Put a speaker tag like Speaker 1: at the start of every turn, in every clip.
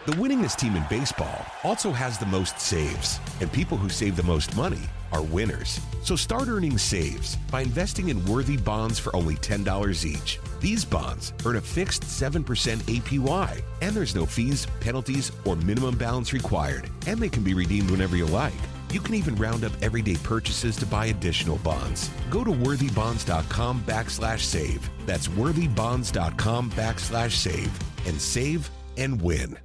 Speaker 1: The winningest team in baseball also has the most saves, and people who save the most money are winners. So start earning saves by investing in worthy bonds for only $10 each. These bonds earn a fixed 7% APY, and there's no fees, penalties, or minimum balance required, and they can be redeemed whenever you like. You can even round up everyday purchases to buy additional bonds. Go to worthybonds.com/save. That's worthybonds.com/save and save and win.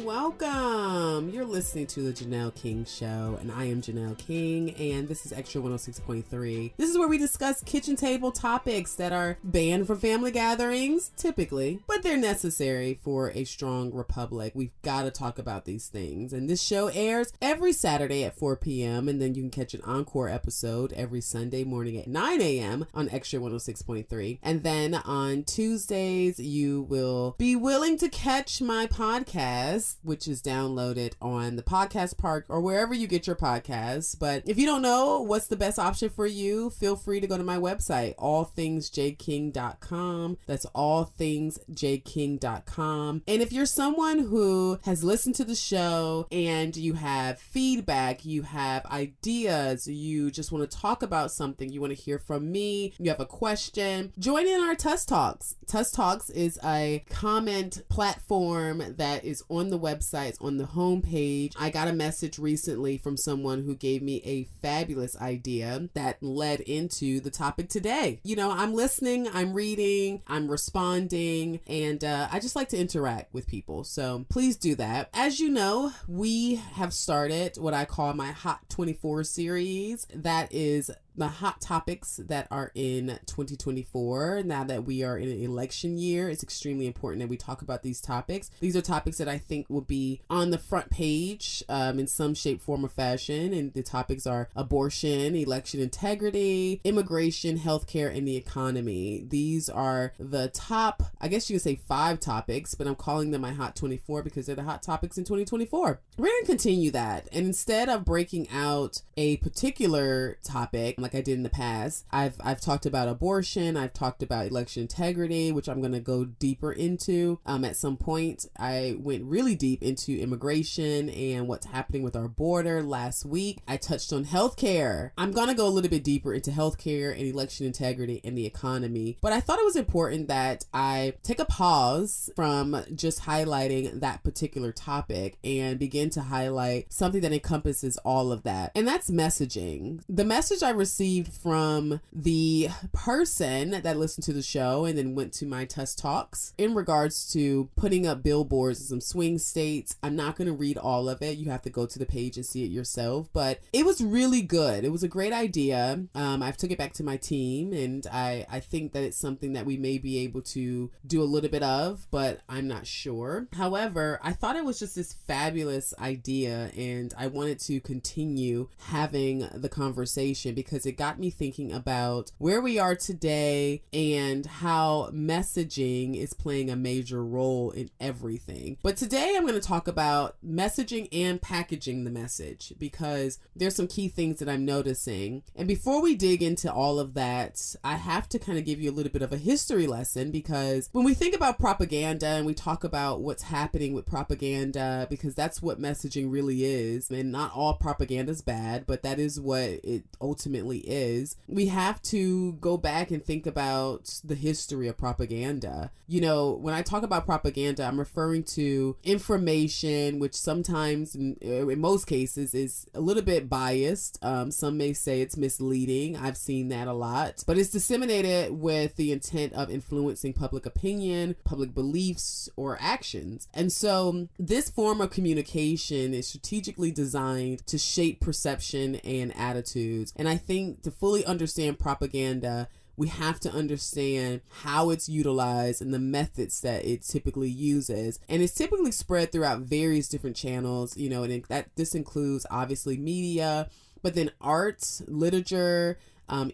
Speaker 2: Welcome. You're listening to the Janelle King Show, and I am Janelle King, and this is Extra 106.3. This is where we discuss kitchen table topics that are banned from family gatherings, typically, but they're necessary for a strong republic. We've got to talk about these things, and this show airs every Saturday at 4 p.m., and then you can catch an encore episode every Sunday morning at 9 a.m. on Extra 106.3, and then on Tuesdays, you will be willing to catch my podcast, which is downloaded on the podcast park or wherever you get your podcasts. But if you don't know what's the best option for you, feel free to go to my website, allthingsjking.com. That's allthingsjking.com. And if you're someone who has listened to the show and you have feedback, you have ideas, you just want to talk about something, you want to hear from me, you have a question, join in our Tuss Talks. Tuss Talks is a comment platform that is on the website, it's on the homepage. I got a message recently from someone who gave me a fabulous idea that led into the topic today. You know, I'm listening, I'm reading, I'm responding, and I just like to interact with people. So please do that. As you know, we have started what I call my Hot 24 series. That is the hot topics that are in 2024. Now that we are in an election year, it's extremely important that we talk about these topics. These are topics that I think will be on the front page in some shape, form, or fashion. And the topics are abortion, election integrity, immigration, healthcare, and the economy. These are the top, I guess you could say 5 topics, but I'm calling them my Hot 24 because they're the hot topics in 2024. We're going to continue that. And instead of breaking out a particular topic, like I did in the past, I've talked about abortion, I've talked about election integrity, which I'm going to go deeper into. At some point, I went really deep into immigration and what's happening with our border. Last week, I touched on healthcare. I'm going to go a little bit deeper into healthcare and election integrity and the economy. But I thought it was important that I take a pause from just highlighting that particular topic and begin to highlight something that encompasses all of that. And that's messaging. The message I received from the person that listened to the show and then went to my Tuss Talks in regards to putting up billboards in some swing states. I'm not going to read all of it. You have to go to the page and see it yourself, but it was really good. It was a great idea. I've took it back to my team, and I think that it's something that we may be able to do a little bit of, but I'm not sure. However, I thought it was just this fabulous idea, and I wanted to continue having the conversation because it got me thinking about where we are today and how messaging is playing a major role in everything. But today I'm going to talk about messaging and packaging the message because there's some key things that I'm noticing. And before we dig into all of that, I have to kind of give you a little bit of a history lesson because when we think about propaganda and we talk about what's happening with propaganda, because that's what messaging really is, and not all propaganda is bad, but that is what it ultimately is, we have to go back and think about the history of propaganda. You know, when I talk about propaganda, I'm referring to information which sometimes, in most cases, is a little bit biased. Some may say it's misleading. I've seen that a lot, but it's disseminated with the intent of influencing public opinion, public beliefs, or actions. And so this form of communication is strategically designed to shape perception and attitudes. And I think to fully understand propaganda, we have to understand how it's utilized and the methods that it typically uses. And it's typically spread throughout various different channels, you know, and this includes obviously media, but then art, literature,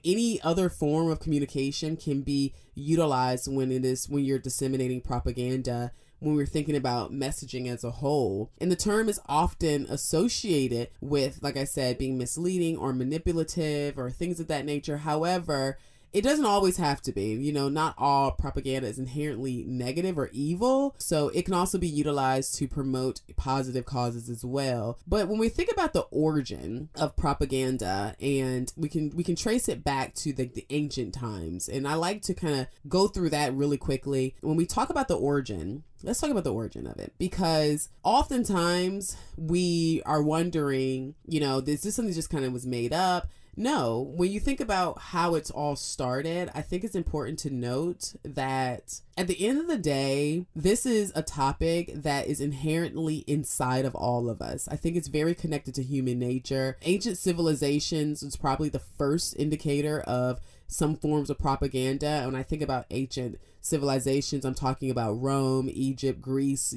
Speaker 2: any other form of communication can be utilized when you're disseminating propaganda, when we're thinking about messaging as a whole. And the term is often associated with, like I said, being misleading or manipulative or things of that nature. However, it doesn't always have to be. Not all propaganda is inherently negative or evil. So it can also be utilized to promote positive causes as well. But when we think about the origin of propaganda, and we can trace it back to the ancient times, and I like to kind of go through that really quickly. When we talk about the origin, let's talk about the origin of it, because oftentimes we are wondering, is this something that just kind of was made up? No, when you think about how it's all started, I think it's important to note that at the end of the day, this is a topic that is inherently inside of all of us. I think it's very connected to human nature. Ancient civilizations is probably the first indicator of some forms of propaganda. When I think about ancient civilizations, I'm talking about Rome, Egypt, Greece,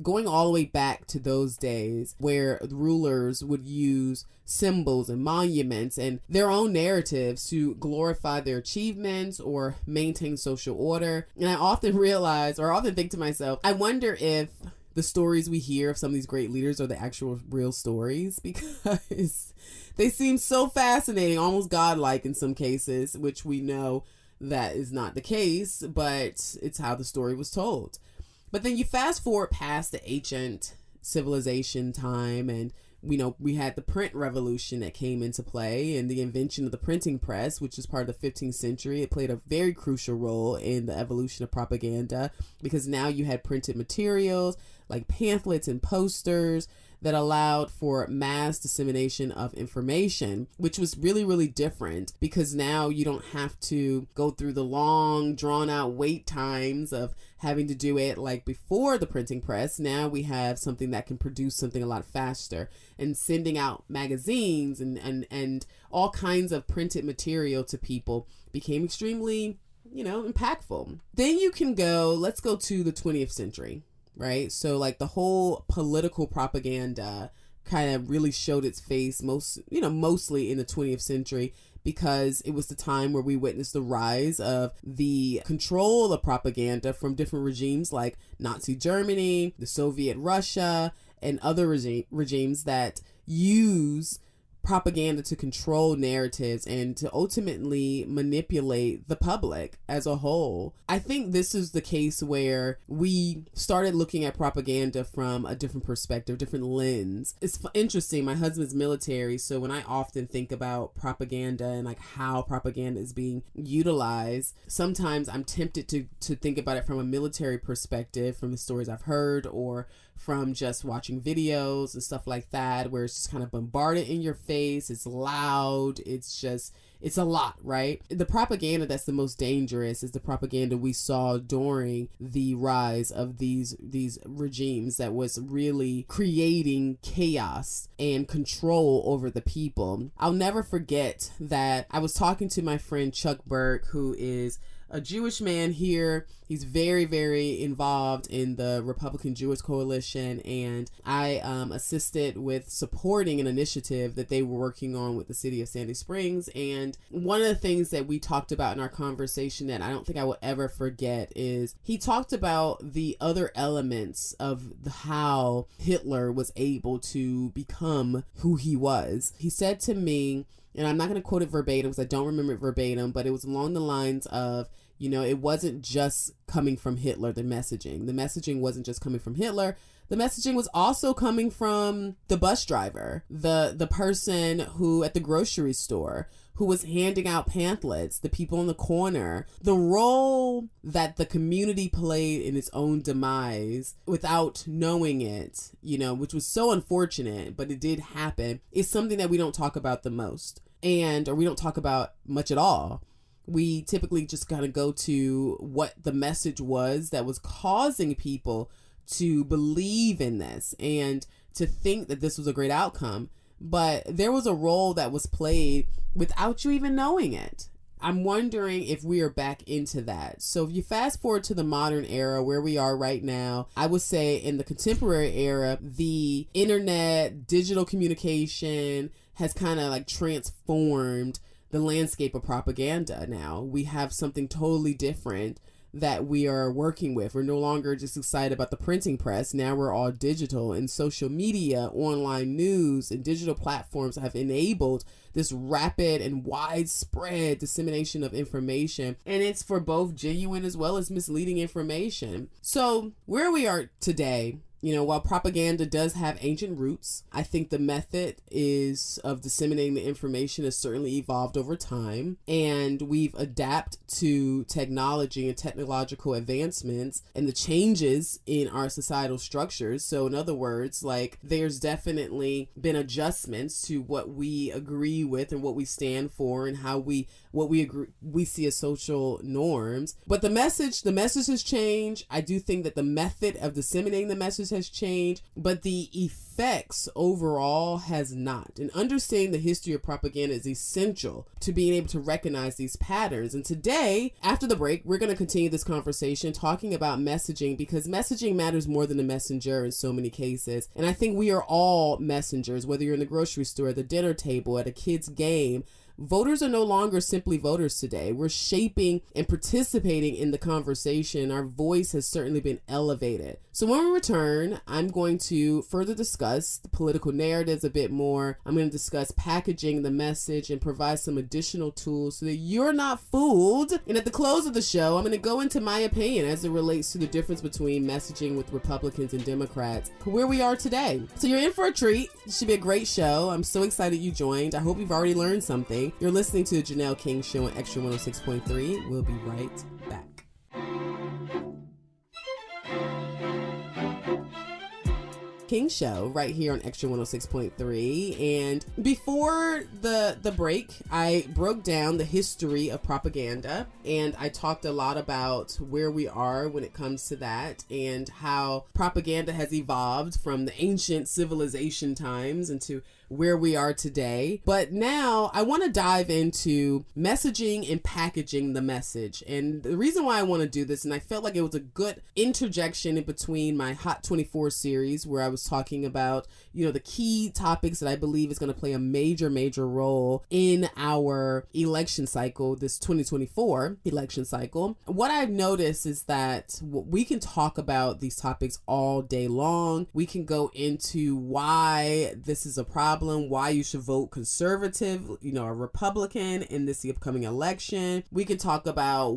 Speaker 2: going all the way back to those days where rulers would use symbols and monuments and their own narratives to glorify their achievements or maintain social order. And I often think to myself, I wonder if the stories we hear of some of these great leaders are the actual real stories, because they seem so fascinating, almost godlike in some cases, which we know that is not the case, but it's how the story was told. But then you fast forward past the ancient civilization time, and we had the print revolution that came into play and the invention of the printing press, which is part of the 15th century. It played a very crucial role in the evolution of propaganda, because now you had printed materials like pamphlets and posters that allowed for mass dissemination of information, which was really, really different, because now you don't have to go through the long, drawn out wait times of having to do it like before the printing press. Now we have something that can produce something a lot faster, and sending out magazines and all kinds of printed material to people became extremely, impactful. Then let's go to the 20th century. Right? So like the whole political propaganda kind of really showed its face mostly in the 20th century, because it was the time where we witnessed the rise of the control of propaganda from different regimes like Nazi Germany, the Soviet Russia, and other regimes that use propaganda to control narratives and to ultimately manipulate the public as a whole. I think this is the case where we started looking at propaganda from a different perspective, different lens. It's interesting. My husband's military, so when I often think about propaganda and like how propaganda is being utilized, sometimes I'm tempted to think about it from a military perspective, from the stories I've heard, or from just watching videos and stuff like that, where it's just kind of bombarded in your face. It's loud. It's a lot, right? The propaganda that's the most dangerous is the propaganda we saw during the rise of these regimes that was really creating chaos and control over the people. I'll never forget that I was talking to my friend Chuck Burke, who is a Jewish man here. He's very, very involved in the Republican Jewish Coalition, and I assisted with supporting an initiative that they were working on with the city of Sandy Springs. And one of the things that we talked about in our conversation that I don't think I will ever forget is he talked about the other elements of how Hitler was able to become who he was. He said to me, and I'm not going to quote it verbatim because I don't remember it verbatim, but it was along the lines of, it wasn't just coming from Hitler, the messaging. The messaging wasn't just coming from Hitler. The messaging was also coming from the bus driver, the person who at the grocery store, who was handing out pamphlets, the people on the corner. The role that the community played in its own demise without knowing it, which was so unfortunate, but it did happen, is something that we don't talk about the most, or we don't talk about much at all. We typically just kind of go to what the message was that was causing people to believe in this and to think that this was a great outcome. But there was a role that was played without you even knowing it. I'm wondering if we are back into that. So if you fast forward to the modern era where we are right now, I would say in the contemporary era, the internet, digital communication has kind of like transformed the landscape of propaganda. Now we have something totally different that we are working with. We're no longer just excited about the printing press. Now we're all digital, and social media, online news, and digital platforms have enabled this rapid and widespread dissemination of information. And it's for both genuine as well as misleading information. So where we are today, while propaganda does have ancient roots, I think the method of disseminating the information has certainly evolved over time, and we've adapted to technology and technological advancements and the changes in our societal structures. So in other words, there's definitely been adjustments to what we agree with and what we stand for and what we see as social norms. But the message has changed. I do think that the method of disseminating the message has changed, but the effects overall has not. And understanding the history of propaganda is essential to being able to recognize these patterns. And today, after the break, we're going to continue this conversation talking about messaging, because messaging matters more than the messenger in so many cases. And I think we are all messengers, whether you're in the grocery store, at the dinner table, at a kid's game. Voters are no longer simply voters today. We're shaping and participating in the conversation. Our voice has certainly been elevated. So when we return, I'm going to further discuss the political narratives a bit more. I'm going to discuss packaging the message and provide some additional tools so that you're not fooled. And at the close of the show, I'm going to go into my opinion as it relates to the difference between messaging with Republicans and Democrats, where we are today. So you're in for a treat. It should be a great show. I'm so excited you joined. I hope you've already learned something. You're listening to the Janelle King Show on Extra 106.3. We'll be right back. King Show right here on Extra 106.3. And before the break, I broke down the history of propaganda, and I talked a lot about where we are when it comes to that and how propaganda has evolved from the ancient civilization times into where we are today. But now I want to dive into messaging and packaging the message. And the reason why I want to do this, and I felt like it was a good interjection in between my Hot 24 series, where I was talking about, the key topics that I believe is going to play a major role in our election cycle, this 2024 election cycle. What I've noticed is that we can talk about these topics all day long. We can go into why this is a problem, why you should vote conservative, a Republican in this upcoming election. We can talk about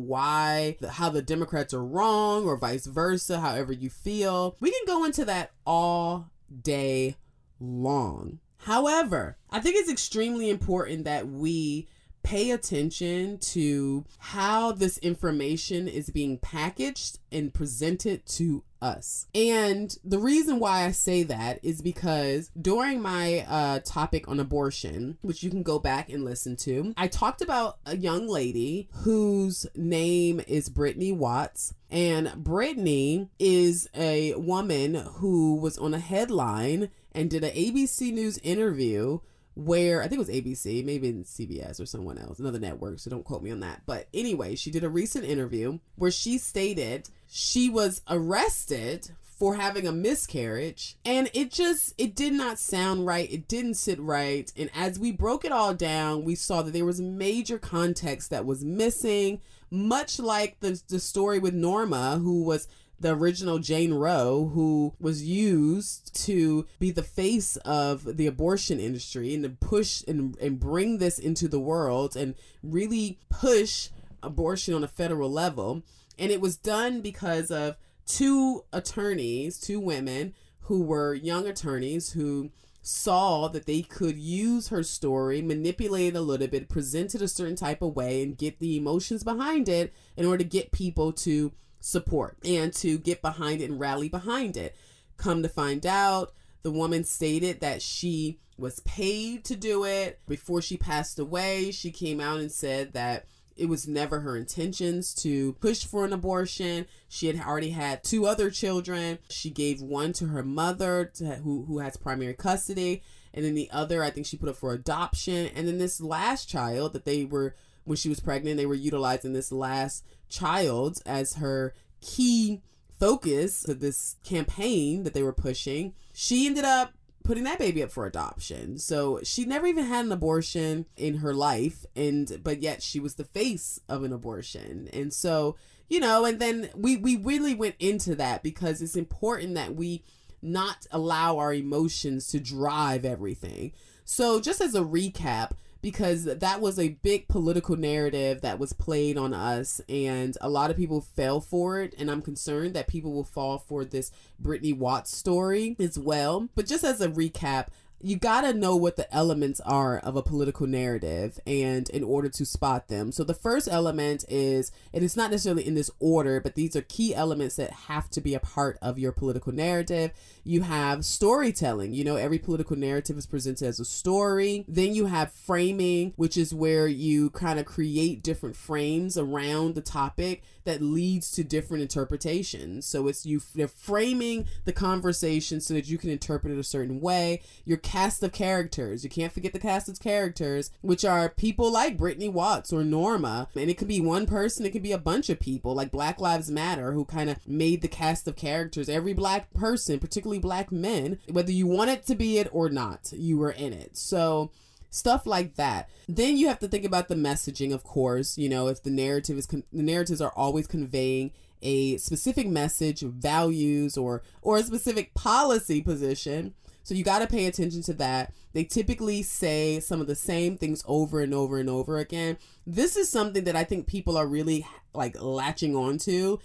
Speaker 2: how the Democrats are wrong, or vice versa, however you feel. We can go into that all day long. However, I think it's extremely important that we pay attention to how this information is being packaged and presented to us. And the reason why I say that is because during my topic on abortion, which you can go back and listen to, I talked about a young lady whose name is Brittany Watts. And Brittany is a woman who was on a headline and did an ABC News interview where, I think it was ABC, maybe in CBS or someone else, another network, so don't quote me on that. But anyway, she did a recent interview where she stated she was arrested for having a miscarriage, and it did not sound right. It didn't sit right. And as we broke it all down, we saw that there was major context that was missing, much like the story with Norma, who was the original Jane Roe, who was used to be the face of the abortion industry and to push and bring this into the world and really push abortion on a federal level. And it was done because of two women who were young attorneys who saw that they could use her story, manipulate it a little bit, present it a certain type of way, and get the emotions behind it in order to get people to support and to get behind it and rally behind it. Come to find out, the woman stated that she was paid to do it. Before she passed away, she came out and said that it was never her intentions to push for an abortion. She had already had 2 other children. She gave one to her mother who has primary custody, and then the other, I think she put up for adoption. And then this last child that when she was pregnant, they were utilizing this last child as her key focus of this campaign that they were pushing. She ended up putting that baby up for adoption. So she never even had an abortion in her life, but yet she was the face of an abortion. And so, and then we really went into that because it's important that we not allow our emotions to drive everything. So just as a recap, because that was a big political narrative that was played on us, and a lot of people fell for it, and I'm concerned that people will fall for this Brittany Watts story as well. But just as a recap, you gotta know what the elements are of a political narrative and in order to spot them. So the first element is, and it's not necessarily in this order, but these are key elements that have to be a part of your political narrative. You have storytelling. Every political narrative is presented as a story. Then you have framing, which is where you kind of create different frames around the topic that leads to different interpretations. So they're framing the conversation so that you can interpret it a certain way. Your cast of characters, you can't forget the cast of characters, which are people like Brittany Watts or Norma. And it could be one person, it could be a bunch of people like Black Lives Matter, who kind of made the cast of characters. Every Black person, particularly Black men, whether you want it to be it or not, you were in it. So stuff like that. Then you have to think about the messaging, of course. If the narratives are always conveying a specific message, values, or a specific policy position. So you got to pay attention to that. They typically say some of the same things over and over and over again. This is something that I think people are really latching onto.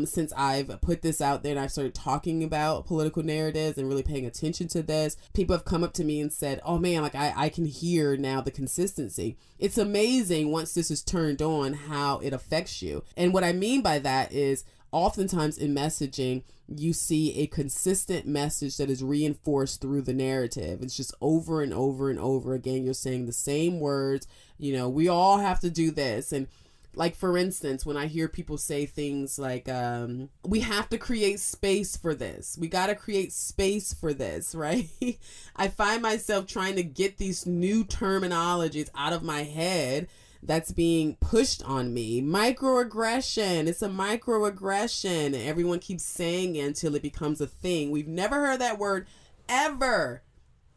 Speaker 2: Since I've put this out there and I've started talking about political narratives and really paying attention to this, people have come up to me and said, oh man, I can hear now the consistency. It's amazing once this is turned on how it affects you. And what I mean by that is oftentimes in messaging, you see a consistent message that is reinforced through the narrative. It's just over and over and over again. You're saying the same words, we all have to do this. And for instance, when I hear people say things like, we have to create space for this. We got to create space for this, right? I find myself trying to get these new terminologies out of my head that's being pushed on me. Microaggression. It's a microaggression. Everyone keeps saying it until it becomes a thing. We've never heard that word ever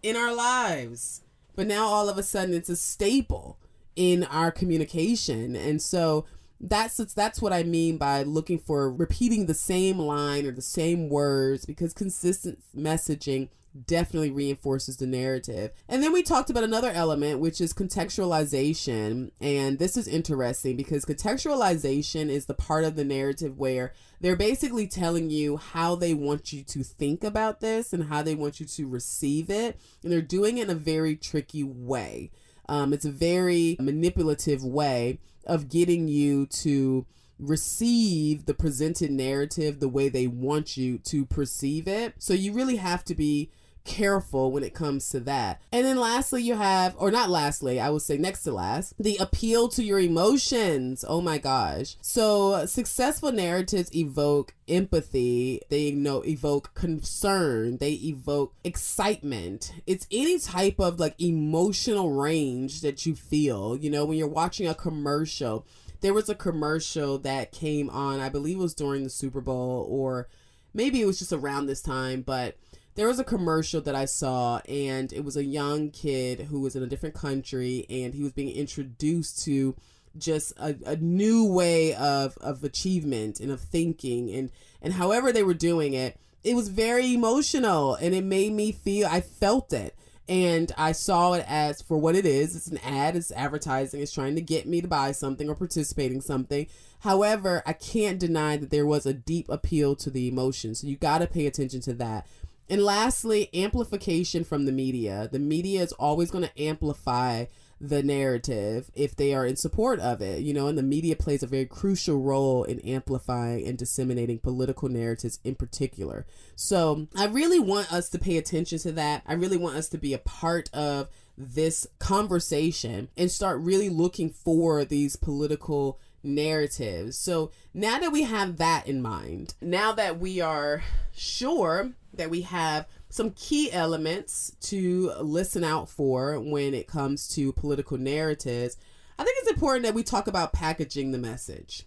Speaker 2: in our lives. But now all of a sudden it's a staple in our communication. And so that's what I mean by looking for repeating the same line or the same words, because consistent messaging definitely reinforces the narrative. And then we talked about another element, which is contextualization. And this is interesting because contextualization is the part of the narrative where they're basically telling you how they want you to think about this and how they want you to receive it. And they're doing it in a very tricky way. It's a very manipulative way of getting you to receive the presented narrative the way they want you to perceive it. So you really have to be careful when it comes to that. And then lastly, you have, or not lastly, I would say next to last, the appeal to your emotions. Oh my gosh. So successful narratives evoke empathy. They evoke concern. They evoke excitement. It's any type of emotional range that you feel, when you're watching a commercial. There was a commercial that came on, I believe it was during the Super Bowl, or maybe it was just around this time, but there was a commercial that I saw, and it was a young kid who was in a different country, and he was being introduced to just a new way of achievement and of thinking, and however they were doing it, it was very emotional, and it made me feel, I felt it. And I saw it as for what it is. It's an ad, it's advertising, it's trying to get me to buy something or participate in something. However, I can't deny that there was a deep appeal to the emotions. So you got to pay attention to that. And lastly, amplification from the media. The media is always going to amplify the narrative if they are in support of it, and the media plays a very crucial role in amplifying and disseminating political narratives in particular. So I really want us to pay attention to that. I really want us to be a part of this conversation and start really looking for these political narratives. So now that we have that in mind, now that we are sure that we have some key elements to listen out for when it comes to political narratives, I think it's important that we talk about packaging the message.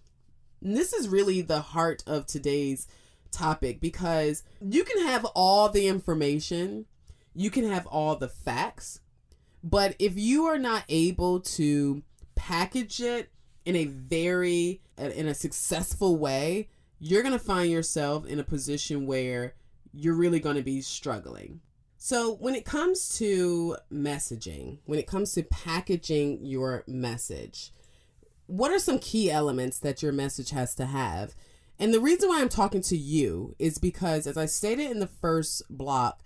Speaker 2: And this is really the heart of today's topic, because you can have all the information, You can have all the facts, but if you are not able to package it in a successful way, you're going to find yourself in a position where you're really going to be struggling. So when it comes to messaging, when it comes to packaging your message, what are some key elements that your message has to have? And the reason why I'm talking to you is because, as I stated in the first block,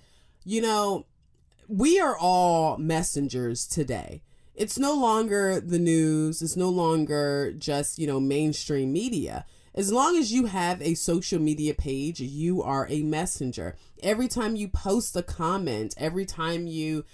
Speaker 2: we are all messengers today. It's no longer the news. It's no longer just, mainstream media. As long as you have a social media page, you are a messenger. Every time you post a comment, every time you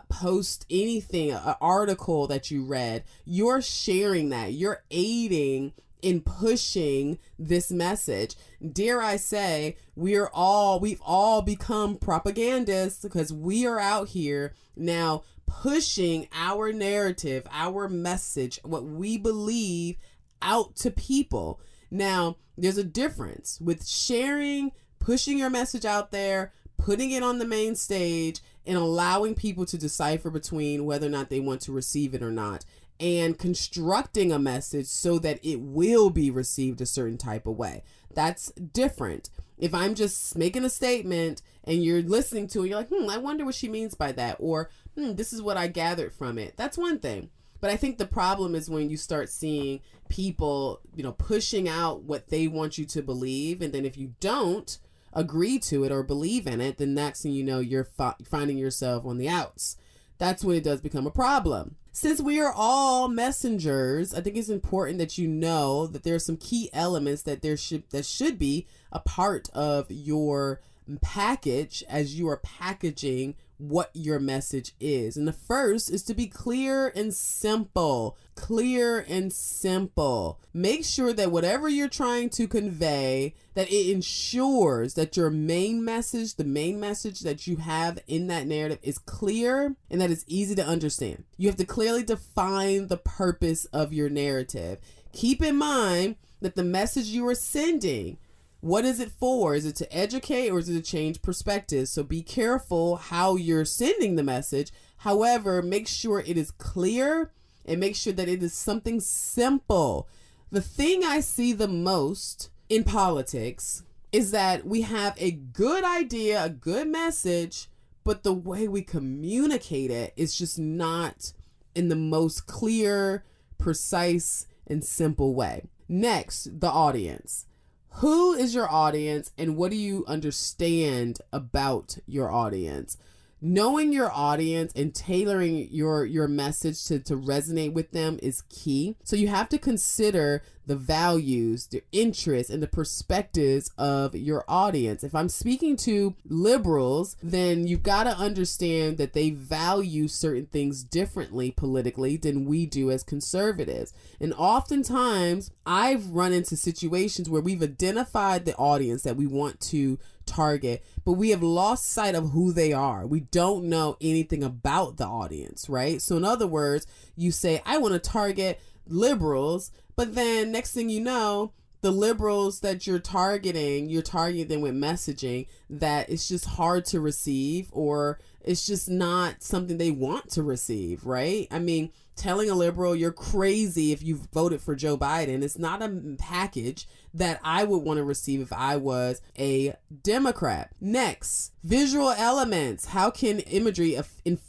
Speaker 2: post anything, an article that you read, you're sharing that. You're aiding in pushing this message. Dare I say, we've all become propagandists because we are out here now pushing our narrative, our message, what we believe out to people. Now, there's a difference with sharing, pushing your message out there, putting it on the main stage, and allowing people to decipher between whether or not they want to receive it or not, and constructing a message so that it will be received a certain type of way. That's different. If I'm just making a statement and you're listening to it, you're like, I wonder what she means by that, or this is what I gathered from it. That's one thing. But I think the problem is when you start seeing people, pushing out what they want you to believe. And then if you don't agree to it or believe in it, then next thing you know, you're finding yourself on the outs. That's when it does become a problem. Since we are all messengers, I think it's important that you know that there are some key elements that should be a part of your package as you are packaging what your message is. And the first is to be clear and simple. Clear and simple. Make sure that whatever you're trying to convey, that it ensures that your main message, the main message that you have in that narrative, is clear and that it's easy to understand. You have to clearly define the purpose of your narrative. Keep in mind that the message you are sending, what is it for? Is it to educate or is it to change perspectives? So be careful how you're sending the message. However, make sure it is clear and make sure that it is something simple. The thing I see the most in politics is that we have a good idea, a good message, but the way we communicate it is just not in the most clear, precise, and simple way. Next, the audience. Who is your audience and what do you understand about your audience? Knowing your audience and tailoring your message to resonate with them is key. So you have to consider the values, the interests, and the perspectives of your audience. If I'm speaking to liberals, then you've got to understand that they value certain things differently politically than we do as conservatives. And oftentimes, I've run into situations where we've identified the audience that we want to target, but we have lost sight of who they are. We don't know anything about the audience, right? So in other words, you say, I want to target liberals, but then next thing you know, the liberals that you're targeting them with messaging that it's just hard to receive, or it's just not something they want to receive, right? I mean, telling a liberal you're crazy if you've voted for Joe Biden, it's not a package that I would want to receive if I was a Democrat. Next, visual elements. How can imagery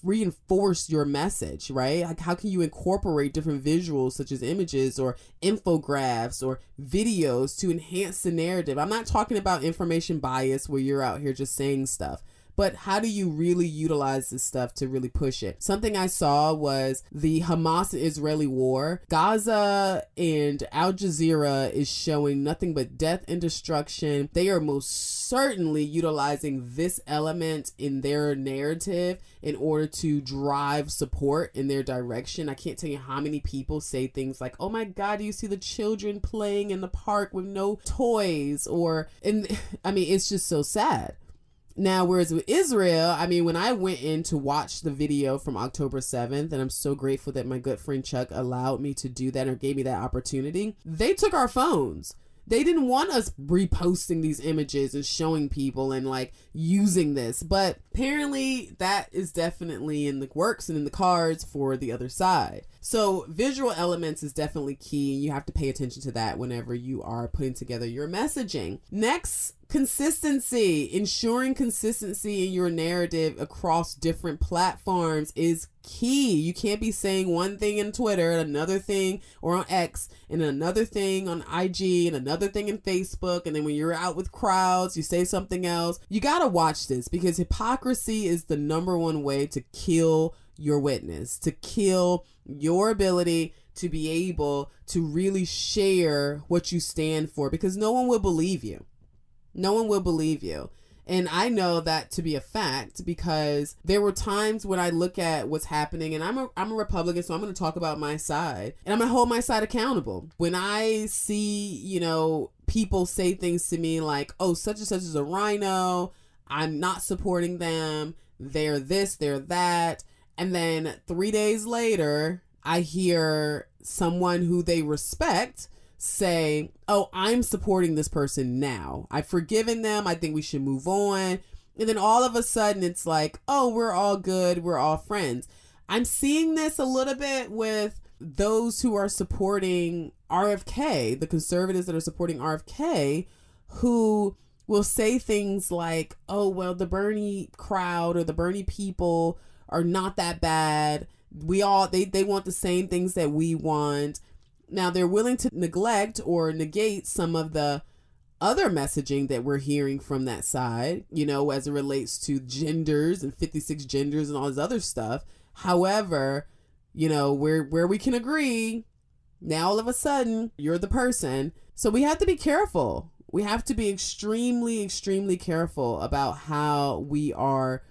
Speaker 2: reinforce your message, right? Like, how can you incorporate different visuals such as images or infographics or videos to enhance the narrative? I'm not talking about information bias where you're out here just saying stuff. But how do you really utilize this stuff to really push it? Something I saw was the Hamas and Israeli war. Gaza and Al Jazeera is showing nothing but death and destruction. They are most certainly utilizing this element in their narrative in order to drive support in their direction. I can't tell you how many people say things like, oh my God, do you see the children playing in the park with no toys? It's just so sad. Now, whereas with Israel, when I went in to watch the video from October 7th, and I'm so grateful that my good friend Chuck allowed me to do that or gave me that opportunity, they took our phones. They didn't want us reposting these images and showing people and like using this, but apparently that is definitely in the works and in the cards for the other side. So visual elements is definitely key, and you have to pay attention to that whenever you are putting together your messaging. Next, consistency. Ensuring consistency in your narrative across different platforms is key. You can't be saying one thing in Twitter and another thing, or on X, and another thing on IG, and another thing in Facebook, and then when you're out with crowds you say something else. You gotta watch this, because hypocrisy is the number one way to kill your witness, to kill your ability to be able to really share what you stand for, because no one will believe you. No one will believe you. And I know that to be a fact, because there were times when I look at what's happening, and I'm a Republican, so I'm going to talk about my side, and I'm going to hold my side accountable. When I see, people say things to me like, oh, such and such is a rhino, I'm not supporting them, they're this, they're that. And then 3 days later, I hear someone who they respect say, oh, I'm supporting this person now. I've forgiven them. I think we should move on. And then all of a sudden it's like, oh, we're all good. We're all friends. I'm seeing this a little bit with those who are supporting RFK, the conservatives that are supporting RFK, who will say things like, oh, well, the Bernie crowd or the Bernie people are not that bad. They want the same things that we want. Now they're willing to neglect or negate some of the other messaging that we're hearing from that side, as it relates to genders and 56 genders and all this other stuff. However, where we can agree, now all of a sudden you're the person. So we have to be careful. We have to be extremely, extremely careful about how we are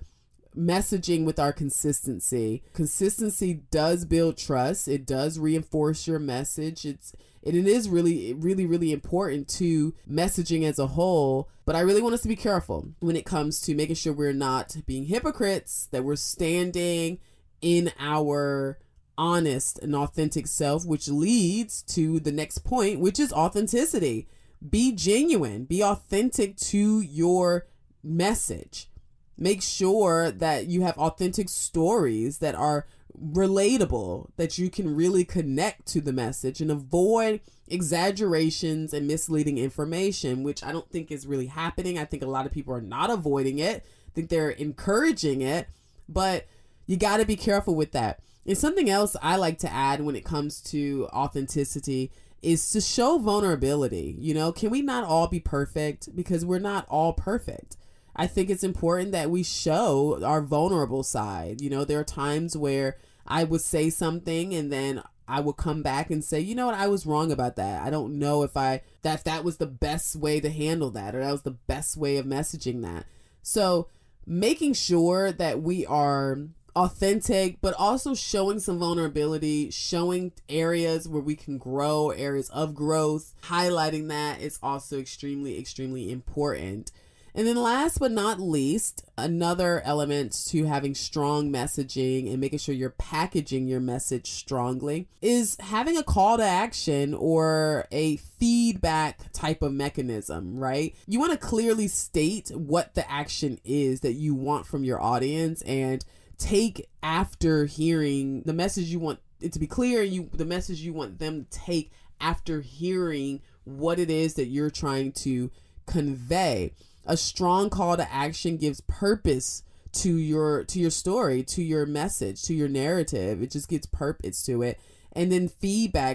Speaker 2: messaging with our consistency. Consistency does build trust. It does reinforce your message. It is really, really, really important to messaging as a whole. But I really want us to be careful when it comes to making sure we're not being hypocrites, that we're standing in our honest and authentic self, which leads to the next point, which is authenticity. Be genuine, be authentic to your message. Make sure that you have authentic stories that are relatable, that you can really connect to the message, and avoid exaggerations and misleading information, which I don't think is really happening. I think a lot of people are not avoiding it. I think they're encouraging it, but you got to be careful with that. And something else I like to add when it comes to authenticity is to show vulnerability. Can we not all be perfect? Because we're not all perfect. I think it's important that we show our vulnerable side. There are times where I would say something and then I will come back and say, what, I was wrong about that. I don't know if that was the best way to handle that, or that was the best way of messaging that. So making sure that we are authentic, but also showing some vulnerability, showing areas where we can grow, areas of growth, highlighting that is also extremely, extremely important. And then last but not least, another element to having strong messaging and making sure you're packaging your message strongly is having a call to action or a feedback type of mechanism, right? You want to clearly state what the action is that you want from your audience, and take after hearing the message you want it to be clear, the message you want them to take after hearing what it is that you're trying to convey. A strong call to action gives purpose to your story, to your message, to your narrative. It just gives purpose to it. And then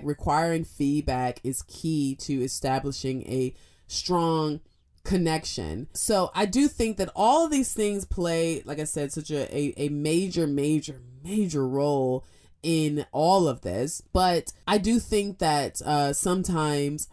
Speaker 2: requiring feedback is key to establishing a strong connection. So I do think that all of these things play, like I said, such a major, major, major role in all of this. But I do think that sometimes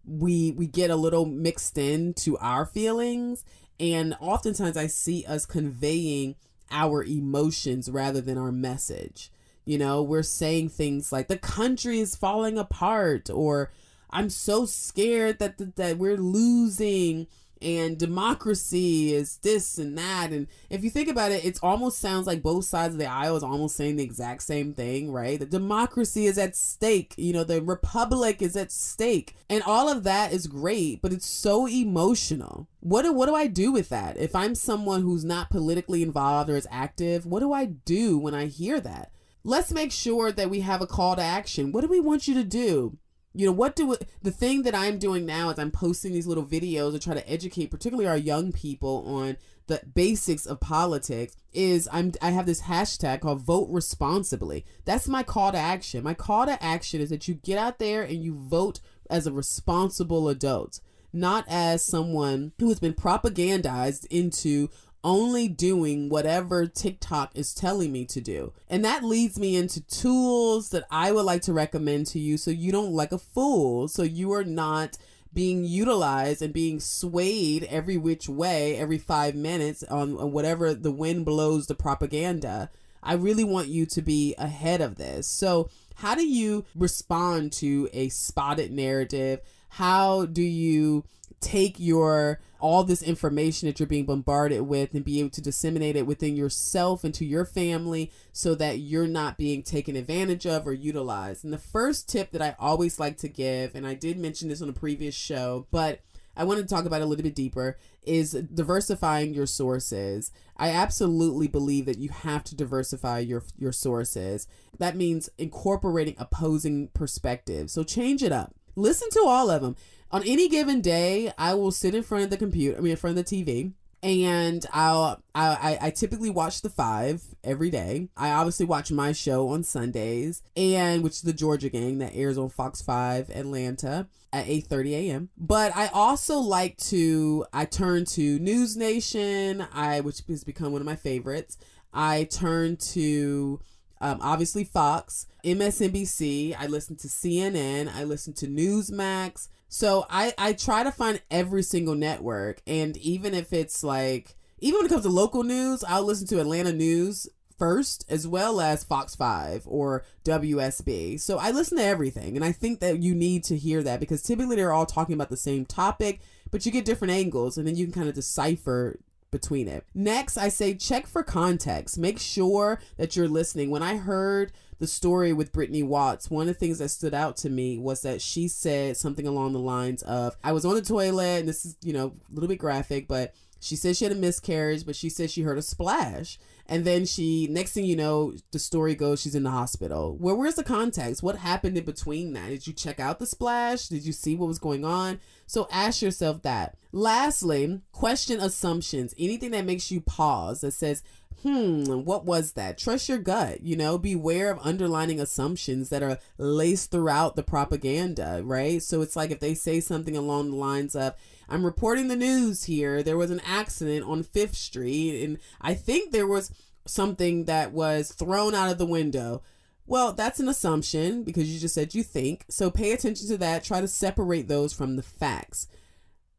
Speaker 2: we get a little mixed into our feelings, and oftentimes I see us conveying our emotions rather than our message. We're saying things like the country is falling apart, or I'm so scared that we're losing, and democracy is this and that. And if you think about it, it almost sounds like both sides of the aisle is almost saying the exact same thing, right? The democracy is at stake, the republic is at stake, and all of that is great, but it's so emotional. What do I do with that? If I'm someone who's not politically involved or is active, what do I do when I hear that? Let's make sure that we have a call to action. What do we want you to do? The thing that I'm doing now is I'm posting these little videos to try to educate, particularly our young people, on the basics of politics. I have this hashtag called Vote Responsibly. That's my call to action. My call to action is that you get out there and you vote as a responsible adult, not as someone who has been propagandized into only doing whatever TikTok is telling me to do. And that leads me into tools that I would like to recommend to you so you don't look like a fool, so you are not being utilized and being swayed every which way every 5 minutes on whatever the wind blows the propaganda. I really want you to be ahead of this. So how do you respond to a spotted narrative? How do you take all this information that you're being bombarded with and be able to disseminate it within yourself and to your family so that you're not being taken advantage of or utilized? And the first tip that I always like to give, and I did mention this on a previous show, but I want to talk about it a little bit deeper, is diversifying your sources. I absolutely believe that you have to diversify your sources. That means incorporating opposing perspectives. So change it up. Listen to all of them. On any given day, I will sit in front of the in front of the TV, and I typically watch The Five every day. I obviously watch my show on Sundays, which is the Georgia Gang that airs on Fox 5 Atlanta at 8:30 a.m. But I also I turn to News Nation, which has become one of my favorites. I turn to obviously Fox, MSNBC. I listen to CNN. I listen to Newsmax. So I try to find every single network. And even when it comes to local news, I'll listen to Atlanta News first, as well as Fox 5 or WSB. So I listen to everything. And I think that you need to hear that, because typically they're all talking about the same topic, but you get different angles, and then you can kind of decipher between it. Next, I say check for context. Make sure that you're listening. When I heard the story with Brittany Watts, one of the things that stood out to me was that she said something along the lines of, I was on the toilet, and this is, a little bit graphic, but she said she had a miscarriage, but she said she heard a splash. And then next thing you know, the story goes, she's in the hospital. Well, where's the context? What happened in between that? Did you check out the splash? Did you see what was going on? So ask yourself that. Lastly, question assumptions. Anything that makes you pause, that says, what was that? Trust your gut, beware of underlining assumptions that are laced throughout the propaganda, right? So it's like if they say something along the lines of, I'm reporting the news here, there was an accident on 5th Street, and I think there was something that was thrown out of the window. Well, that's an assumption because you just said you think. So pay attention to that. Try to separate those from the facts.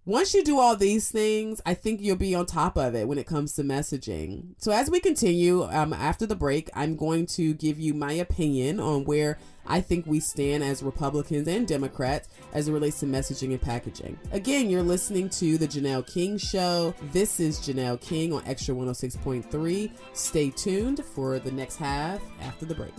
Speaker 2: Once you do all these things, I think you'll be on top of it when it comes to messaging. So as we continue, after the break, I'm going to give you my opinion on where I think we stand as Republicans and Democrats as it relates to messaging and packaging. Again, you're listening to The Janelle King Show. This is Janelle King on Extra 106.3. Stay tuned for the next half after the break.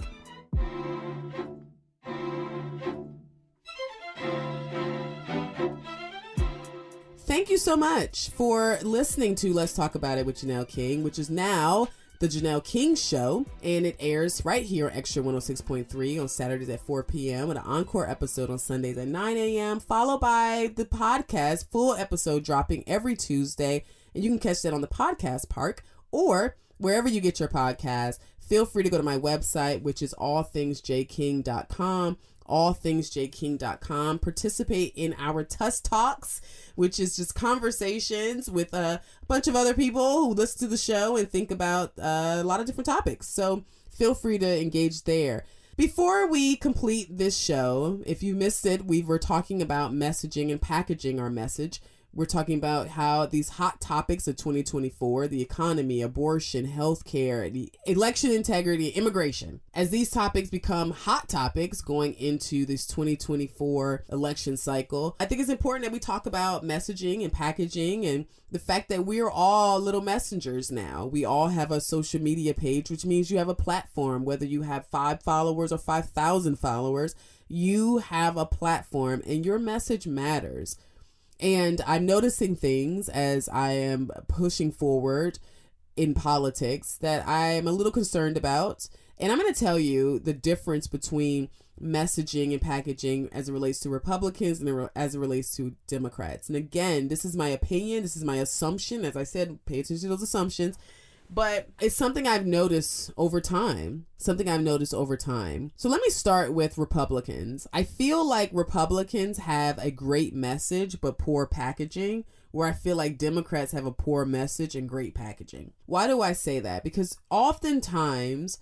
Speaker 2: Thank you so much for listening to Let's Talk About It with Janelle King, which is now The Janelle King Show, and it airs right here on Extra 106.3 on Saturdays at 4 p.m. with an encore episode on Sundays at 9 a.m., followed by the podcast, full episode dropping every Tuesday, and you can catch that on the Podcast Park or wherever you get your podcast. Feel free to go to my website, which is allthingsjking.com. allthingsjking.com. Participate in our Tuss Talks, which is just conversations with a bunch of other people who listen to the show and think about a lot of different topics. So feel free to engage there. Before we complete this show, if you missed it, we were talking about messaging and packaging our message. We're talking about how these hot topics of 2024, the economy, abortion, healthcare, the election integrity, immigration, as these topics become hot topics going into this 2024 election cycle, I think it's important that we talk about messaging and packaging and the fact that we're all little messengers now. We all have a social media page, which means you have a platform, whether you have 5 followers or 5,000 followers, you have a platform and your message matters. And I'm noticing things as I am pushing forward in politics that I'm a little concerned about. And I'm going to tell you the difference between messaging and packaging as it relates to Republicans and as it relates to Democrats. And again, this is my opinion. This is my assumption. As I said, pay attention to those assumptions. But it's something I've noticed over time. So let me start with Republicans. I feel like Republicans have a great message, but poor packaging, where I feel like Democrats have a poor message and great packaging. Why do I say that? Because oftentimes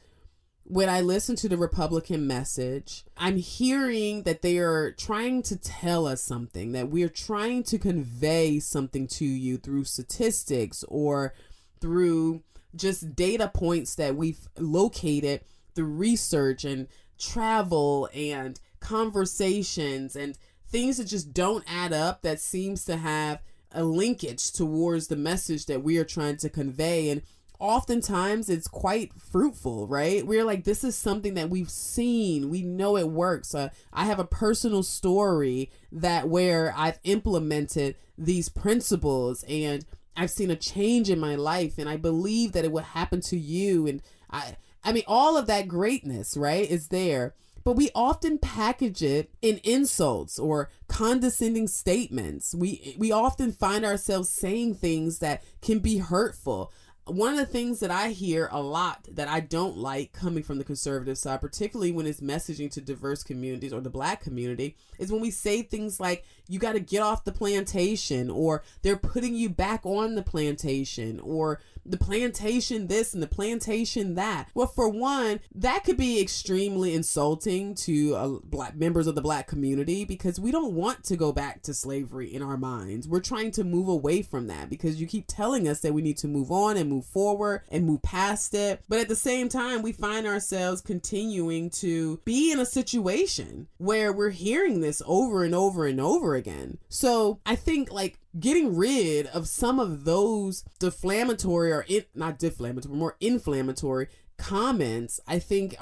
Speaker 2: when I listen to the Republican message, I'm hearing that they are trying to tell us something, that we're trying to convey something to you through statistics or through just data points that we've located through research and travel and conversations and things that just don't add up, that seems to have a linkage towards the message that we are trying to convey. And oftentimes it's quite fruitful, right? We're like, this is something that we've seen. We know it works. I have a personal story that where I've implemented these principles and I've seen a change in my life, and I believe that it will happen to you. And I mean, all of that greatness, right, is there. But we often package it in insults or condescending statements. We often find ourselves saying things that can be hurtful. One of the things that I hear a lot that I don't like coming from the conservative side, particularly when it's messaging to diverse communities or the Black community, is when we say things like, you got to get off the plantation, or they're putting you back on the plantation, or the plantation this and the plantation that. Well, for one, that could be extremely insulting to Black members of the Black community, because we don't want to go back to slavery in our minds. We're trying to move away from that because you keep telling us that we need to move on and move forward and move past it. But at the same time, we find ourselves continuing to be in a situation where we're hearing this over and over and over again. So I think like getting rid of some of those deflammatory or not deflammatory, more inflammatory comments, I think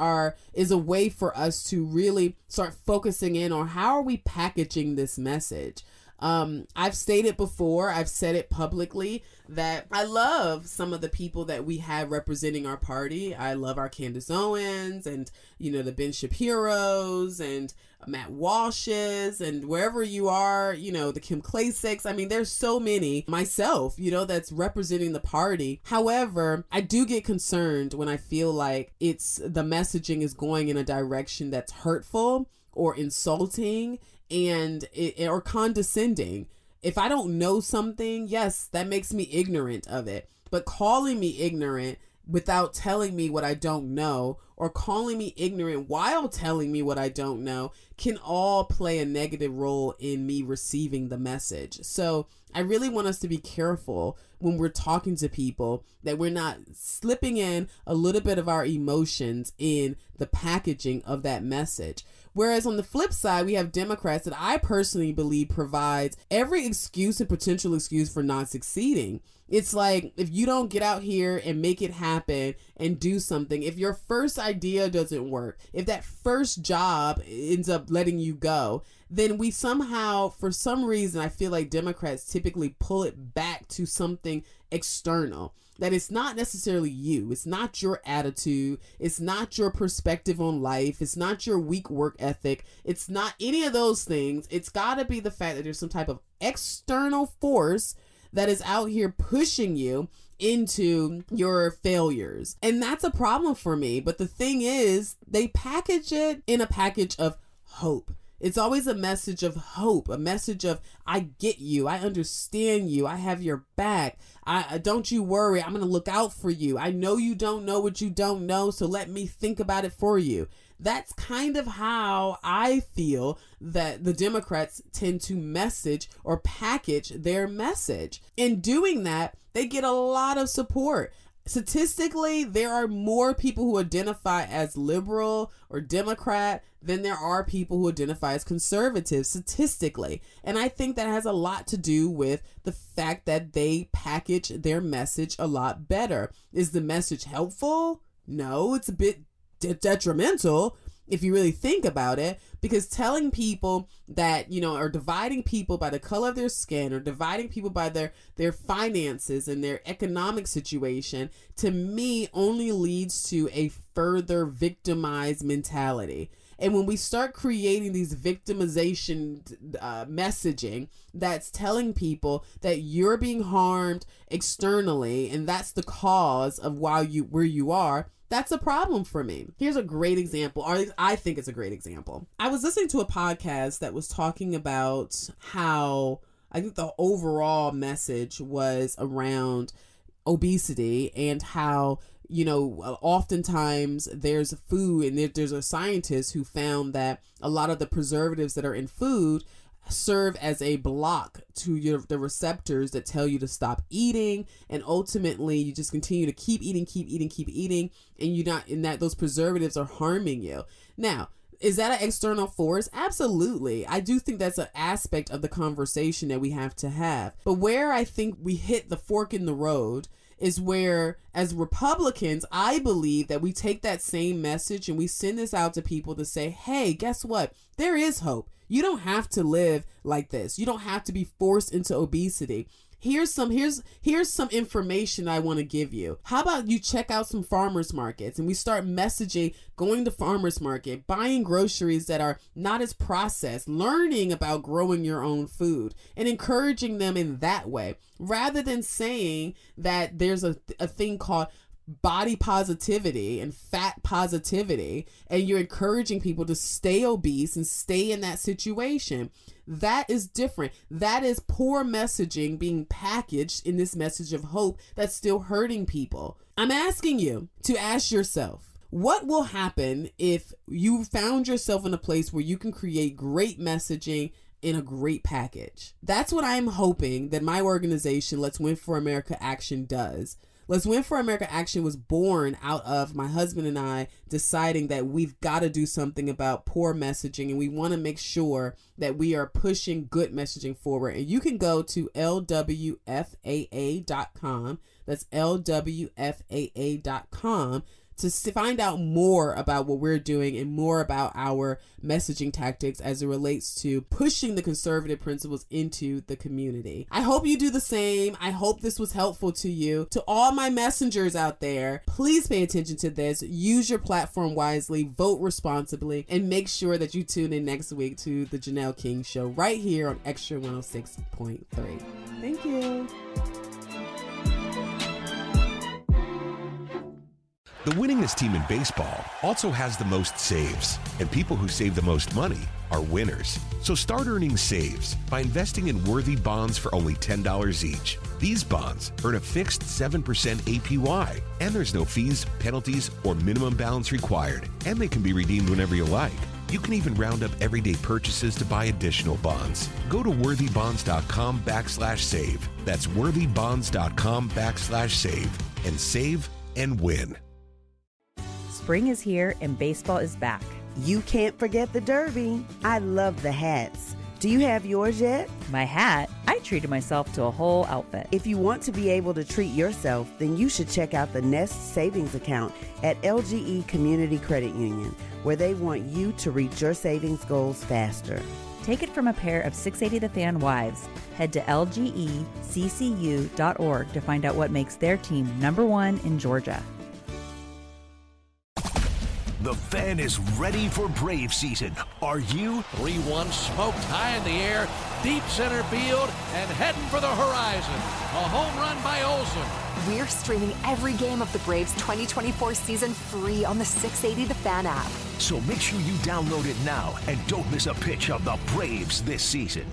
Speaker 2: is a way for us to really start focusing in on how are we packaging this message. I've stated before, I've said it publicly, that I love some of the people that we have representing our party. I love our Candace Owens and, the Ben Shapiro's and Matt Walsh's and wherever you are, the Kim Klasichs. I mean, there's so many, myself, that's representing the party. However, I do get concerned when I feel like the messaging is going in a direction that's hurtful or insulting or condescending. If I don't know something, yes, that makes me ignorant of it. But calling me ignorant without telling me what I don't know, or calling me ignorant while telling me what I don't know, can all play a negative role in me receiving the message. So I really want us to be careful when we're talking to people, that we're not slipping in a little bit of our emotions in the packaging of that message. Whereas on the flip side, we have Democrats that I personally believe provides every excuse and potential excuse for not succeeding. It's like, if you don't get out here and make it happen and do something, if your first idea doesn't work, if that first job ends up letting you go, then we somehow, for some reason, I feel like Democrats typically pull it back to something external. That it's not necessarily you. It's not your attitude. It's not your perspective on life. It's not your weak work ethic. It's not any of those things. It's got to be the fact that there's some type of external force that is out here pushing you into your failures. And that's a problem for me. But the thing is, they package it in a package of hope. It's always a message of hope, a message of, I get you, I understand you, I have your back. Don't you worry, I'm going to look out for you. I know you don't know what you don't know, so let me think about it for you. That's kind of how I feel that the Democrats tend to message or package their message. In doing that, they get a lot of support. Statistically, there are more people who identify as liberal or Democrat than there are people who identify as conservative statistically. And I think that has a lot to do with the fact that they package their message a lot better. Is the message helpful? No, it's a bit detrimental if you really think about it, because telling people that, or dividing people by the color of their skin, or dividing people by their finances and their economic situation, to me only leads to a further victimized mentality. And when we start creating these victimization messaging that's telling people that you're being harmed externally and that's the cause of where you are, that's a problem for me. Here's a great example, or I think it's a great example. I was listening to a podcast that was talking about how I think the overall message was around obesity and how, oftentimes there's food and there's a scientist who found that a lot of the preservatives that are in food serve as a block to the receptors that tell you to stop eating, and ultimately you just continue to keep eating, and that those preservatives are harming you. Now, is that an external force? Absolutely. I do think that's an aspect of the conversation that we have to have. But where I think we hit the fork in the road is where, as Republicans, I believe that we take that same message and we send this out to people to say, hey, guess what? There is hope. You don't have to live like this. You don't have to be forced into obesity. Here's some information I want to give you. How about you check out some farmers markets, and we start messaging, going to farmers market, buying groceries that are not as processed, learning about growing your own food, and encouraging them in that way, rather than saying that there's a thing called body positivity and fat positivity, and you're encouraging people to stay obese and stay in that situation. That is different. That is poor messaging being packaged in this message of hope that's still hurting people. I'm asking you to ask yourself, what will happen if you found yourself in a place where you can create great messaging in a great package? That's what I'm hoping that my organization, Let's Win for America Action, does. Let's Win for America Action was born out of my husband and I deciding that we've got to do something about poor messaging, and we want to make sure that we are pushing good messaging forward. And you can go to lwfaa.com. That's lwfaa.com to find out more about what we're doing and more about our messaging tactics as it relates to pushing the conservative principles into the community. I hope you do the same. I hope this was helpful to you. To all my messengers out there, please pay attention to this. Use your platform wisely, vote responsibly, and make sure that you tune in next week to the Janelle King Show right here on Extra 106.3. Thank you.
Speaker 1: The winningest team in baseball also has the most saves, and people who save the most money are winners. So start earning saves by investing in worthy bonds for only $10 each. These bonds earn a fixed 7% APY, and there's no fees, penalties, or minimum balance required, and they can be redeemed whenever you like. You can even round up everyday purchases to buy additional bonds. Go to worthybonds.com/save. That's worthybonds.com/save, and save and win.
Speaker 3: Spring is here and baseball is back.
Speaker 4: You can't forget the Derby. I love the hats. Do you have yours yet?
Speaker 3: My hat? I treated myself to a whole outfit.
Speaker 4: If you want to be able to treat yourself, then you should check out the Nest Savings Account at LGE Community Credit Union, where they want you to reach your savings goals faster.
Speaker 3: Take it from a pair of 680 The Fan wives. Head to lgeccu.org to find out what makes their team #1 in Georgia.
Speaker 5: The Fan is ready for Brave season. Are you?
Speaker 6: 3-1 smoked high in the air, deep center field, and heading for the horizon. A home run by Olsen.
Speaker 7: We're streaming every game of the Braves 2024 season free on the 680 The Fan app.
Speaker 5: So make sure you download it now and don't miss a pitch of the Braves this season.